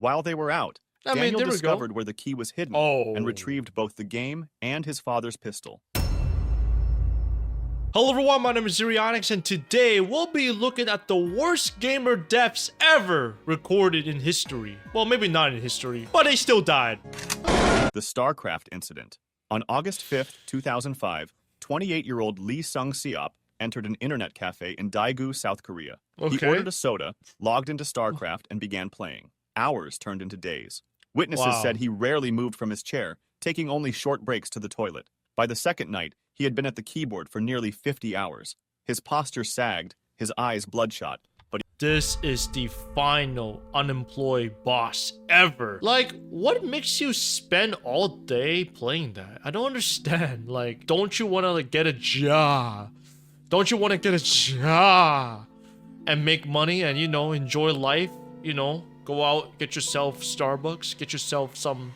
While they were out, I mean, Daniel there we go. discovered where the key was hidden Oh. and retrieved both the game and his father's pistol. Hello everyone, my name is Zerionyx, and today we'll be looking at the worst gamer deaths ever recorded in history. Well, maybe not in history, but they still died. The StarCraft incident. On August 5th, 2005, 28-year-old Lee Sung-seop entered an internet cafe in Daegu, South Korea. He Okay. ordered a soda, logged into StarCraft, and began playing. Hours turned into days. Witnesses Wow. said he rarely moved from his chair, taking only short breaks to the toilet. By the second night, he had been at the keyboard for nearly 50 hours. His posture sagged, his eyes bloodshot, but This is the final unemployed boss ever. Like, what makes you spend all day playing that? I don't understand. Like, don't you want to like get a job? Don't you want to get a job and make money and, you know, enjoy life? You know, go out, get yourself Starbucks, get yourself some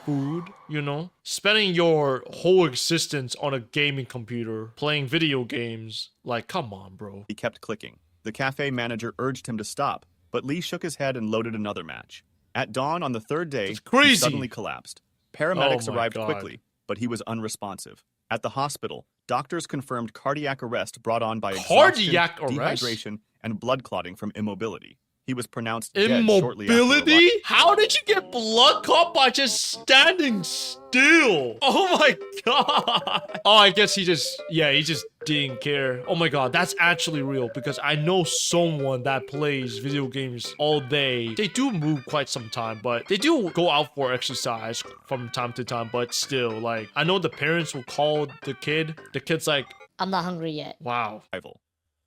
food, you know? Spending your whole existence on a gaming computer, playing video games. Like, come on, bro. he kept clicking. The cafe manager urged him to stop, but Lee shook his head and loaded another match. At dawn on the third day, That's crazy. he suddenly collapsed. Paramedics Oh my arrived God. quickly, but he was unresponsive. At the hospital, doctors confirmed cardiac arrest brought on by Cardiac exhaustion, arrest? dehydration, and blood clotting from immobility. He was pronounced dead shortly after Immobility? arrival. How did you get blood clot by just standing still? Oh my god. Oh, I guess he just didn't care. Oh my god, that's actually real because I know someone that plays video games all day. They do move quite some time, but they do go out for exercise from time to time, but still, like, I know the parents will call the kid. The kid's like, I'm not hungry yet. wow.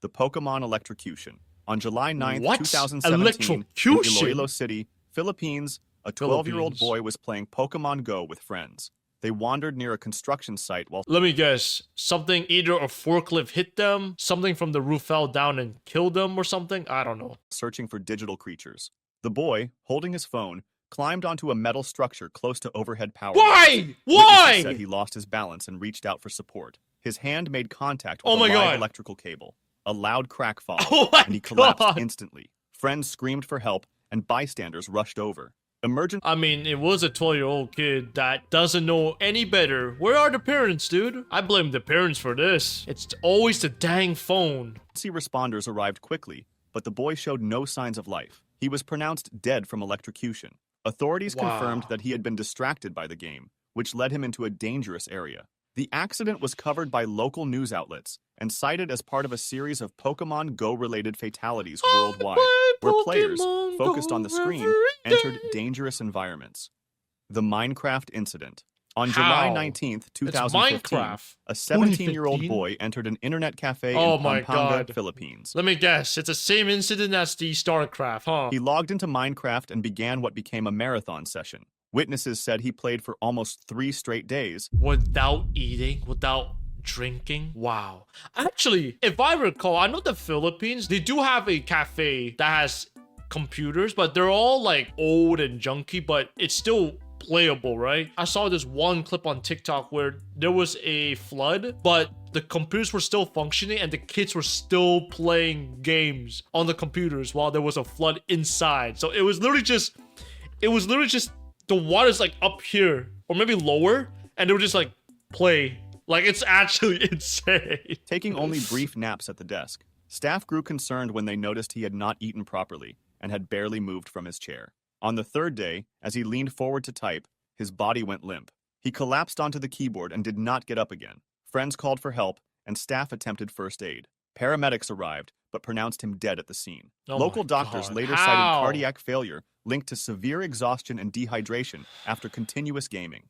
The Pokemon electrocution. On July 9th, What? 2017, in Electrocution? Iloilo City, Philippines, a 12-year-old Philippines. boy was playing Pokemon Go with friends. They wandered near a construction site while Let me guess. Something, either a forklift hit them, something from the roof fell down and killed them or something? I don't know. searching for digital creatures. The boy, holding his phone, climbed onto a metal structure close to overhead power. Why? Witnesses said Why? he lost his balance and reached out for support. His hand made contact with Oh a my live God. electrical cable. A loud crack followed, Oh my and he collapsed God. instantly. Friends screamed for help, and bystanders rushed over. Emergency I mean, it was a 12-year-old kid that doesn't know any better. Where are the parents, dude? I blame the parents for this. It's always the dang phone. responders arrived quickly, but the boy showed no signs of life. He was pronounced dead from electrocution. Authorities Wow. confirmed that he had been distracted by the game, which led him into a dangerous area. The accident was covered by local news outlets and cited as part of a series of Pokemon Go-related fatalities worldwide, where players, Pokemon focused Go on the screen, every entered day. dangerous environments. The Minecraft incident. On How? July 19th, 2015, Minecraft. a 17-year-old 2015? boy entered an internet cafe Oh in my Pampanga, God. Philippines. Let me guess. It's the same incident as the StarCraft, huh? He logged into Minecraft and began what became a marathon session. Witnesses said he played for almost 3 straight days. Without eating, without drinking. Wow. Actually, if I recall, I know the Philippines, they do have a cafe that has computers, but they're all like old and junky, but it's still playable, right? I saw this one clip on TikTok where there was a flood, but the computers were still functioning and the kids were still playing games on the computers while there was a flood inside. So it was literally just the water's like up here or maybe lower, and they were just like play. Like, it's actually insane. Taking only brief naps at the desk. Staff grew concerned when they noticed he had not eaten properly and had barely moved from his chair. On the third day, as he leaned forward to type, his body went limp. He collapsed onto the keyboard and did not get up again. Friends called for help, and staff attempted first aid. Paramedics arrived, but pronounced him dead at the scene. Oh Local my doctors God. later How? cited cardiac failure linked to severe exhaustion and dehydration after continuous gaming.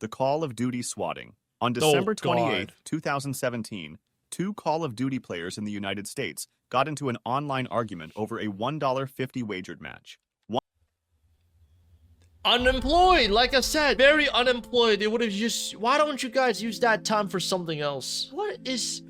The Call of Duty swatting. On December 28, 2017, 2 Call of Duty players in the United States got into an online argument over a $1.50 wagered match. Unemployed, like I said, very unemployed. They would have just, why don't you guys use that time for something else? What? There's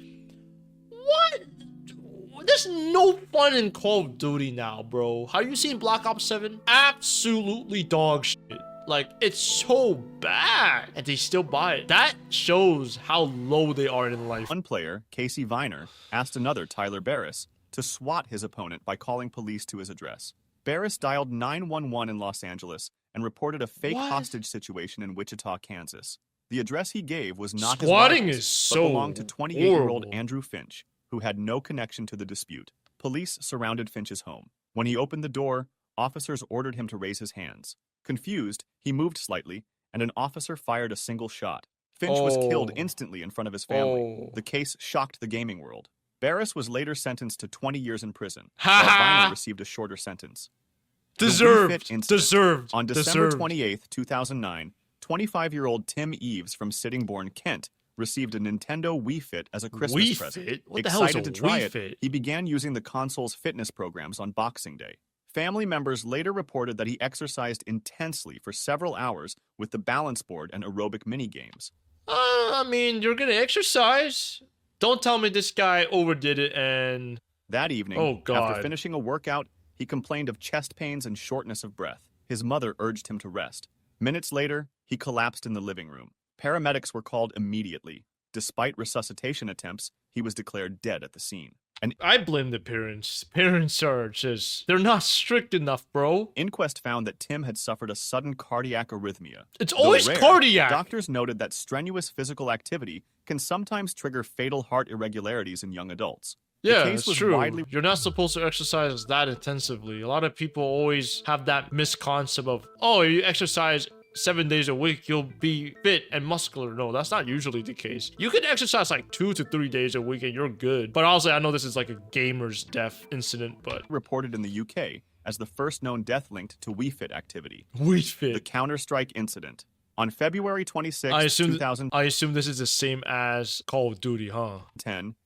no fun in Call of Duty now, bro. Have you seen Black Ops 7? Absolutely dog shit. Like, it's so bad. And they still buy it. That shows how low they are in life. One player, Casey Viner, asked another, Tyler Barris, to swat his opponent by calling police to his address. Barris dialed 911 in Los Angeles and reported a fake What? hostage situation in Wichita, Kansas. The address he gave was not Squatting his is rival's, so but belonged to 28-year-old horrible. Andrew Finch, who had no connection to the dispute. Police surrounded Finch's home. When he opened the door, officers ordered him to raise his hands. Confused, he moved slightly, and an officer fired a single shot. Finch was killed Oh. instantly in front of his family. Oh. The case shocked the gaming world. Barris was later sentenced to 20 years in prison, Ha while ha! Viner received a shorter sentence. The Wii Fit Deserved. incident. Deserved. On December Deserved. 28, 2009, 25-year-old Tim Eves from Sittingbourne, Kent, received a Nintendo Wii Fit as a Christmas Wii present. Fit? What the hell is Excited a to try Wii it, Fit? he began using the console's fitness programs on Boxing Day. Family members later reported that he exercised intensely for several hours with the balance board and aerobic minigames. I mean, you're gonna exercise. Don't tell me this guy overdid it and... That evening, Oh, God. after finishing a workout, he complained of chest pains and shortness of breath. His mother urged him to rest. Minutes later, he collapsed in the living room. Paramedics were called immediately. Despite resuscitation attempts, he was declared dead at the scene. An I blame the parents. Parents are just... They're not strict enough, bro. inquest found that Tim had suffered a sudden cardiac arrhythmia. It's Though always rare, cardiac. Doctors noted that strenuous physical activity can sometimes trigger fatal heart irregularities in young adults. The Yeah, case it's was true. widely You're not supposed to exercise that intensively. A lot of people always have that misconcept of, oh, you exercise 7 days a week, you'll be fit and muscular. No, that's not usually the case. You can exercise like 2 to 3 days a week and you're good. But also, I know this is like a gamer's death incident, but reported in the UK as the first known death linked to Wii Fit activity. Wii The Fit. Counter-Strike incident. On February 26, I assume 2010, this is the same as Call of Duty, huh?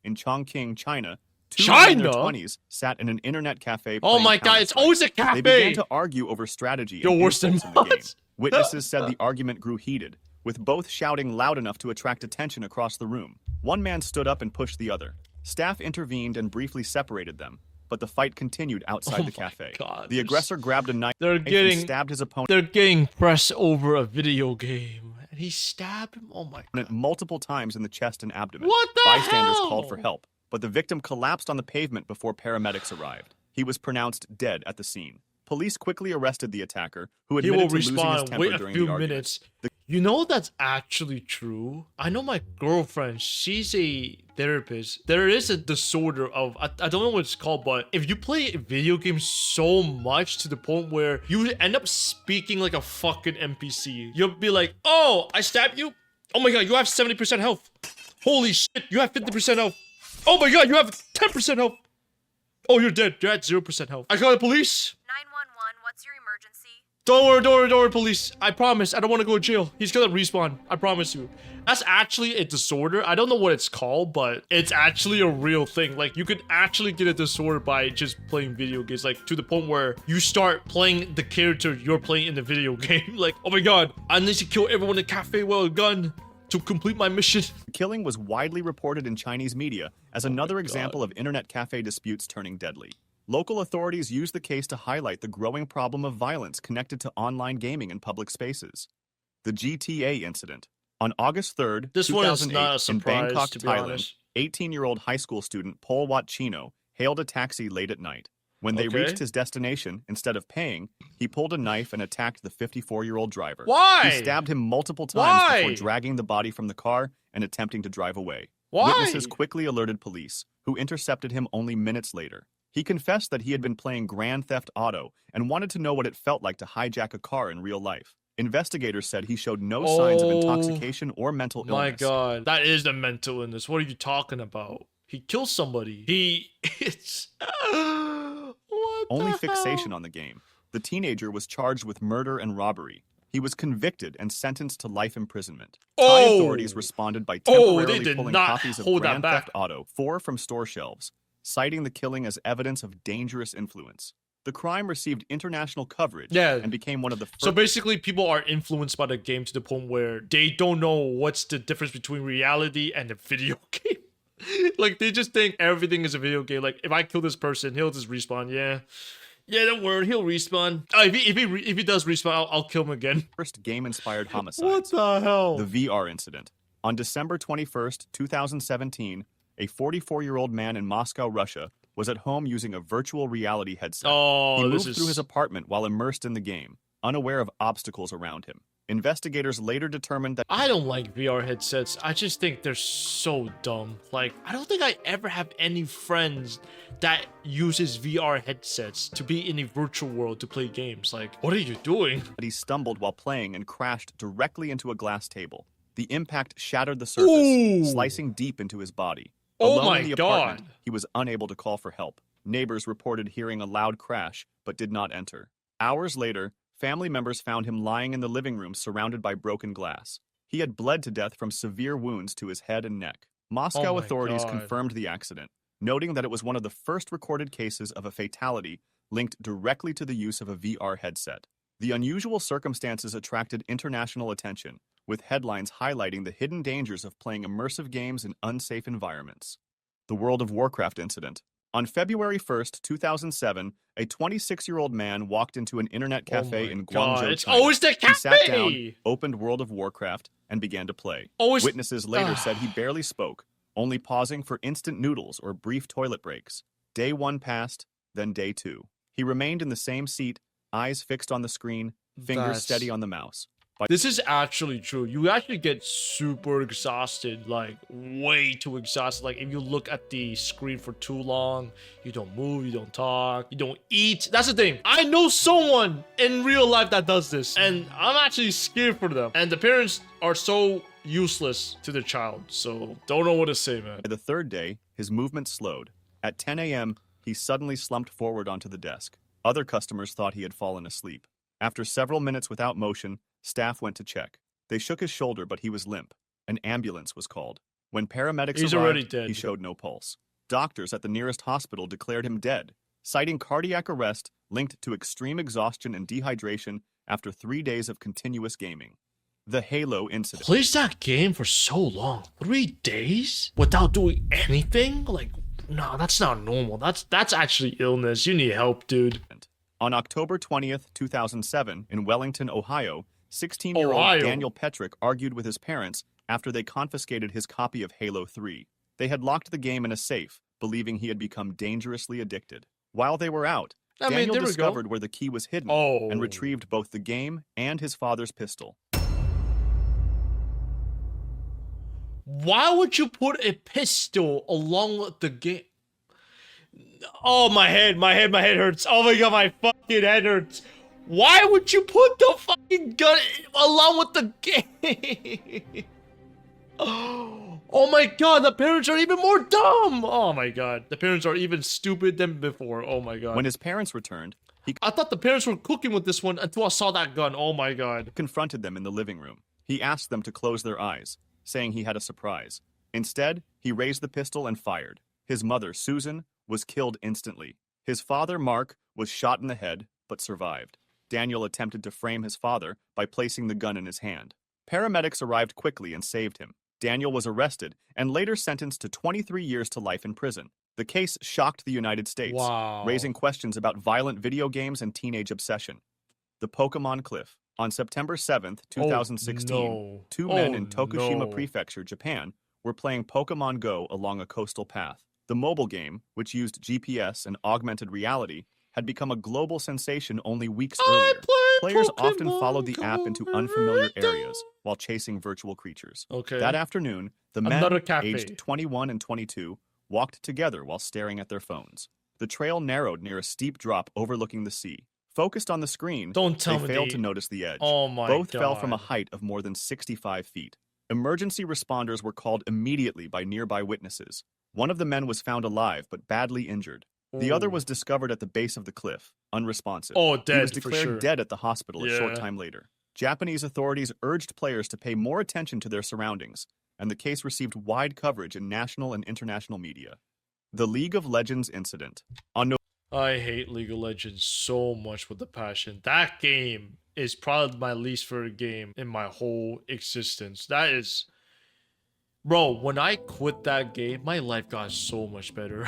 in Chongqing, China, two men in their China? 20s sat in an internet cafe Oh playing my god, it's Counter-Strike. always a They cafe. began to argue over strategy Yo, and worse than insults in the game. mods. Witnesses said the argument grew heated, with both shouting loud enough to attract attention across the room. One man stood up and pushed the other. Staff intervened and briefly separated them, but the fight continued outside Oh the my cafe. God, The there's- aggressor grabbed a knife They're and getting stabbed his opponent they're getting pressed over a video game. And he stabbed him? Oh my god. multiple times in the chest and abdomen. What the Bystanders hell? called for help, but the victim collapsed on the pavement before paramedics arrived. He was pronounced dead at the scene. Police quickly arrested the attacker, who He will admitted to losing his respawn. temper Wait a during few the argument. minutes. You know that's actually true? I know my girlfriend, she's a therapist. There is a disorder of, I don't know what it's called, but if you play video games so much to the point where you end up speaking like a fucking NPC, you'll be like, oh, I stabbed you? Oh my god, you have 70% health. Holy shit, you have 50% health. Oh my god, you have 10% health. Oh, you're dead. You're at 0% health. I call the police. 911, what's your emergency? Don't worry, police. I promise. I don't want to go to jail. He's gonna respawn. I promise you. That's actually a disorder. I don't know what it's called, but it's actually a real thing. Like, you could actually get a disorder by just playing video games. Like, to the point where you start playing the character you're playing in the video game. Like, oh my god, I need to kill everyone in the cafe with a gun to complete my mission. The killing was widely reported in Chinese media as another God. example of internet cafe disputes turning deadly. Local authorities used the case to highlight the growing problem of violence connected to online gaming in public spaces. The GTA incident. On August 3rd, This one is 2008, not a in surprise, Bangkok, to be Thailand, honest. 18-year-old high school student Paul Wat Chino hailed a taxi late at night. When they Okay. reached his destination, instead of paying, he pulled a knife and attacked the 54-year-old driver. Why? He stabbed him multiple times Why? before dragging the body from the car and attempting to drive away. Why? Witnesses quickly alerted police, who intercepted him only minutes later. He confessed that he had been playing Grand Theft Auto and wanted to know what it felt like to hijack a car in real life. Investigators said he showed no signs of Oh, intoxication or mental illness. My god, that is the mental illness. What are you talking about? He killed somebody. It's what Only the fixation hell? on the game. The teenager was charged with murder and robbery. He was convicted and sentenced to life imprisonment. Thai Oh! authorities responded by Oh, they temporarily did pulling not copies of hold that Grand back. Theft Auto 4 from store shelves, citing the killing as evidence of dangerous influence. The crime received international coverage Yeah. and became one of the first. So basically, people are influenced by the game to the point where they don't know what's the difference between reality and a video game. Like, they just think everything is a video game. Like, if I kill this person, he'll just respawn. Yeah, don't worry, he'll respawn. If he does respawn, I'll kill him again. first game-inspired What homicides. the hell? The VR incident. On December 21st, 2017, a 44-year-old man in Moscow, Russia, was at home using a virtual reality headset. Oh, He this moved is through his apartment while immersed in the game, unaware of obstacles around him. Investigators later determined that I don't like VR headsets. I just think they're so dumb. Like, I don't think I ever have any friends that uses VR headsets to be in a virtual world to play games. Like, what are you doing? he stumbled while playing and crashed directly into a glass table. The impact shattered the surface, Ooh. slicing deep into his body. Oh Alone my in the apartment, God. he was unable to call for help. Neighbors reported hearing a loud crash, but did not enter. Hours later, family members found him lying in the living room surrounded by broken glass. He had bled to death from severe wounds to his head and neck. Moscow my authorities God. confirmed the accident, noting that it was one of the first recorded cases of a fatality linked directly to the use of a VR headset. The unusual circumstances attracted international attention, with headlines highlighting the hidden dangers of playing immersive games in unsafe environments. The World of Warcraft incident. On February 1st, 2007, a 26-year-old man walked into an internet cafe my in God, Guangzhou, it's China. always the He sat down, cafe! opened World of Warcraft, and began to play. Always- Witnesses later said he barely spoke, only pausing for instant noodles or brief toilet breaks. Day 1 passed, then day 2. He remained in the same seat, eyes fixed on the screen, fingers That's- steady on the mouse. This is actually true. You actually get super exhausted, like way too exhausted. Like if you look at the screen for too long, you don't move, you don't talk, you don't eat. That's the thing. I know someone in real life that does this, and I'm actually scared for them. And the parents are so useless to their child, so don't know what to say, man. By the third day, his movement slowed. At 10 a.m., he suddenly slumped forward onto the desk. Other customers thought he had fallen asleep. After several minutes without motion, staff went to check. They shook his shoulder, but he was limp. An ambulance was called. When paramedics He's arrived, already dead. he showed no pulse. Doctors at the nearest hospital declared him dead, citing cardiac arrest linked to extreme exhaustion and dehydration after 3 days of continuous gaming. The Halo incident. Plays that game for so long, 3 days without doing anything? Like, no, that's not normal. That's actually illness. You need help, dude. On October 20th, 2007, in Wellington, Ohio, 16-year-old Ohio. Daniel Petrick argued with his parents after they confiscated his copy of Halo 3. They had locked the game in a safe, believing he had become dangerously addicted. While they were out, I mean, Daniel there we go. discovered where the key was hidden Oh. and retrieved both the game and his father's pistol. Why would you put a pistol along with the game? Oh, my head hurts. Oh my God, my fucking head hurts. Why would you put the fucking gun along with the game? Oh my God, the parents are even more dumb. Oh my God, the parents are even stupid than before. Oh my God. When his parents returned, he I thought the parents were cooking with this one until I saw that gun. Oh my God. confronted them in the living room. He asked them to close their eyes, saying he had a surprise. Instead, he raised the pistol and fired. His mother, Susan, was killed instantly. His father, Mark, was shot in the head, but survived. Daniel attempted to frame his father by placing the gun in his hand. Paramedics arrived quickly and saved him. Daniel was arrested and later sentenced to 23 years to life in prison. The case shocked the United States, Wow. raising questions about violent video games and teenage obsession. The Pokemon Cliff. On September 7th, 2016, no. two men in Oh, Tokushima no. Prefecture, Japan, were playing Pokemon Go along a coastal path. The mobile game, which used GPS and augmented reality, had become a global sensation only weeks earlier. Players often Pokemon followed the app Go into unfamiliar every areas day. while chasing virtual creatures. Okay. That afternoon, the men, Another cafe. aged 21 and 22, walked together while staring at their phones. The trail narrowed near a steep drop overlooking the sea. Focused on the screen, Don't tell they me failed they- to notice the edge. Oh my Both God. fell from a height of more than 65 feet. Emergency responders were called immediately by nearby witnesses. One of the men was found alive but badly injured. The other Ooh. was discovered at the base of the cliff, unresponsive. Oh, He dead was for declared sure. dead at the hospital a short Yeah. time later. Japanese authorities urged players to pay more attention to their surroundings, and the case received wide coverage in national and international media. The League of Legends incident. On I hate League of Legends so much with a passion. That game is probably my least favorite game in my whole existence. That is... Bro, when I quit that game, my life got so much better.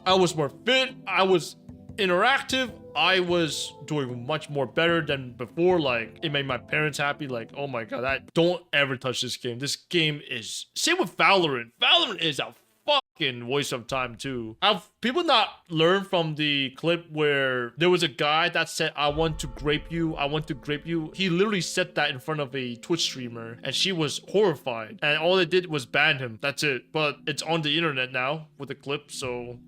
I was more fit, I was interactive, I was doing much more better than before. Like, it made my parents happy. Like, oh my God, don't ever touch this game. This game is... Same with Valorant. Valorant is a fucking waste of time too. Have people not learned from the clip where there was a guy that said, I want to grape you, I want to grape you? He literally said that in front of a Twitch streamer and she was horrified. And all they did was ban him. That's it. But it's on the internet now with a clip, so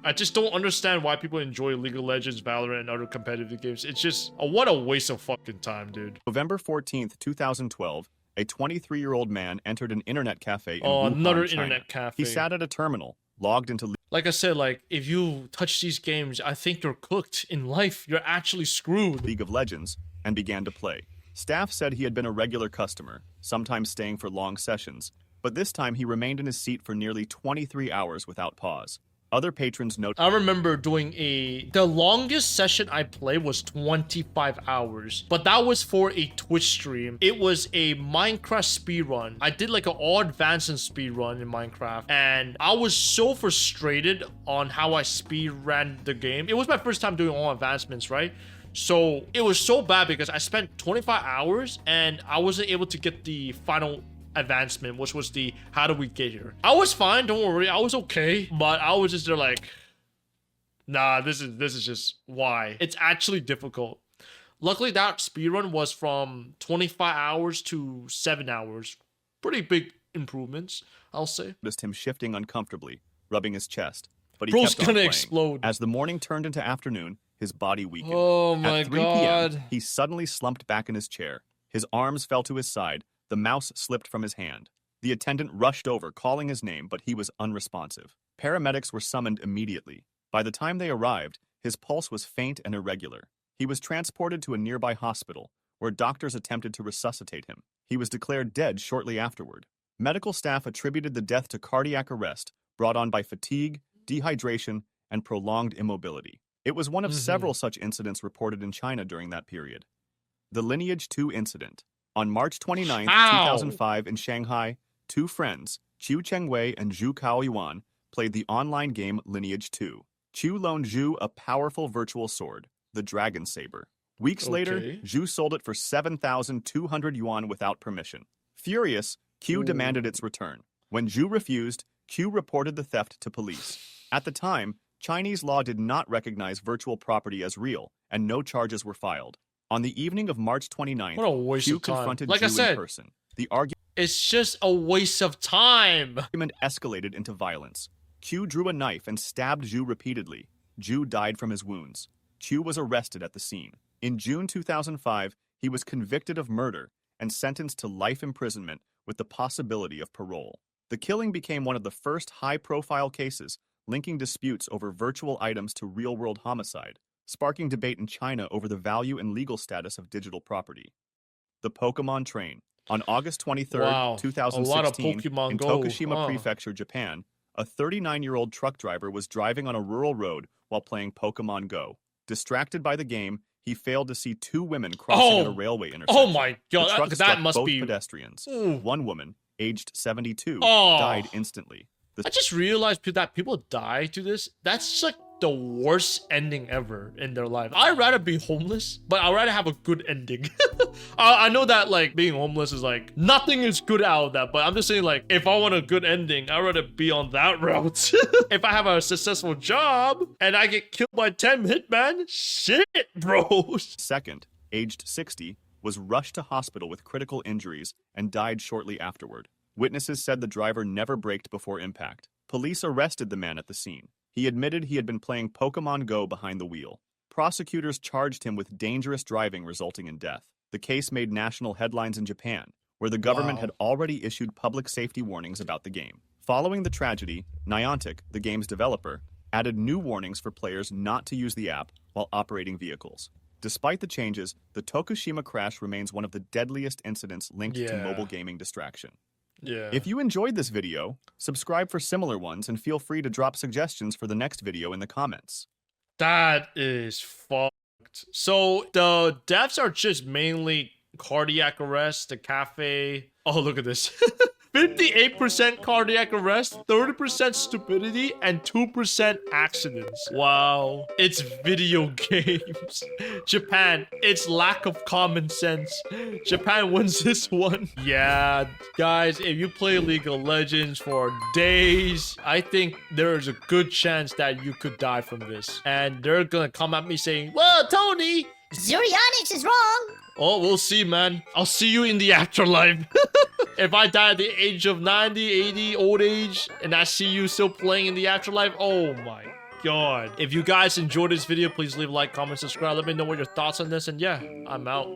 I just don't understand why people enjoy League of Legends, Valorant, and other competitive games. It's just, what a waste of fucking time, dude. November 14th, 2012, a 23-year-old man entered an internet cafe in Oh, Wuhan, another China. internet cafe. He sat at a terminal, logged into Like I said, like, if you touch these games, I think you're cooked in life. You're actually screwed. League of Legends and began to play. Staff said he had been a regular customer, sometimes staying for long sessions, but this time he remained in his seat for nearly 23 hours without pause. Other patrons noted. I remember doing the longest session I played was 25 hours, but that was for a Twitch stream. It was a Minecraft speedrun. I did like an all advanced speedrun in Minecraft, and I was so frustrated on how I speed ran the game. It was my first time doing all advancements, right? So it was so bad because I spent 25 hours and I wasn't able to get the final advancement, which was the how do we get here. I was fine, don't worry, I was okay, but I was just there like, nah, this is just why. It's actually difficult. Luckily that speedrun was from 25 hours to 7 hours. Pretty big improvements, I'll say. Noticed him shifting uncomfortably, rubbing his chest, but he Bro's kept on gonna playing. explode. As the morning turned into afternoon, his body weakened. Oh my At 3 god. p.m., he suddenly slumped back in his chair. His arms fell to his side. The mouse slipped from his hand. The attendant rushed over, calling his name, but he was unresponsive. Paramedics were summoned immediately. By the time they arrived, his pulse was faint and irregular. He was transported to a nearby hospital, where doctors attempted to resuscitate him. He was declared dead shortly afterward. Medical staff attributed the death to cardiac arrest, brought on by fatigue, dehydration, and prolonged immobility. It was one of several such incidents reported in China during that period. The Lineage 2 incident. On March 29, 2005 in Shanghai, two friends, Qiu Chengwei and Zhu Kaoyuan, played the online game Lineage 2. Qiu loaned Zhu a powerful virtual sword, the Dragon Saber. Weeks later, Zhu sold it for 7,200 yuan without permission. Furious, Qiu demanded its return. When Zhu refused, Qiu reported the theft to police. At the time, Chinese law did not recognize virtual property as real, and no charges were filed. On the evening of March 29th, What a waste Qiu of time. confronted Like I Zhu said, in person. The argument it's just a waste of time. escalated into violence. Qiu drew a knife and stabbed Zhu repeatedly. Zhu died from his wounds. Qiu was arrested at the scene. In June 2005, he was convicted of murder and sentenced to life imprisonment with the possibility of parole. The killing became one of the first high-profile cases linking disputes over virtual items to real-world homicide, sparking debate in China over the value and legal status of digital property. The Pokemon Train. On August 23, 2016, a lot of Pokemon in Go. Tokushima Prefecture, Japan, a 39-year-old truck driver was driving on a rural road while playing Pokemon Go. Distracted by the game, he failed to see two women crossing at a railway intersection. Oh my god, the truck that struck must both be pedestrians. Ooh. One woman, aged 72, Oh. died instantly. I just realized that people die to this. That's like the worst ending ever in their life. I'd rather be homeless, but I'd rather have a good ending. I know that like being homeless is like nothing is good out of that, but I'm just saying like if I want a good ending, I'd rather be on that route. If I have a successful job and I get killed by 10 hitmen, shit, bro. Second, aged 60, was rushed to hospital with critical injuries and died shortly afterward. Witnesses said the driver never braked before impact. Police arrested the man at the scene. He admitted he had been playing Pokemon Go behind the wheel. Prosecutors charged him with dangerous driving resulting in death. The case made national headlines in Japan, where the government had already issued public safety warnings about the game. Following the tragedy, Niantic, the game's developer, added new warnings for players not to use the app while operating vehicles. Despite the changes, the Tokushima crash remains one of the deadliest incidents linked to mobile gaming distraction. Yeah. If you enjoyed this video, subscribe for similar ones and feel free to drop suggestions for the next video in the comments. That is fucked. So the deaths are just mainly cardiac arrest, the cafe. Oh, look at this. 58% cardiac arrest, 30% stupidity, and 2% accidents. Wow. It's video games. Japan, it's lack of common sense. Japan wins this one. Yeah, guys, if you play League of Legends for days, I think there is a good chance that you could die from this. And they're gonna come at me saying, well, Tony, Zurianix is wrong. oh, we'll see, man. I'll see you in the afterlife. If I die at the age of 90, 80, old age, and I see you still playing in the afterlife, oh my god. If you guys enjoyed this video, please leave a like, comment, subscribe. Let me know what your thoughts on this, and yeah, I'm out.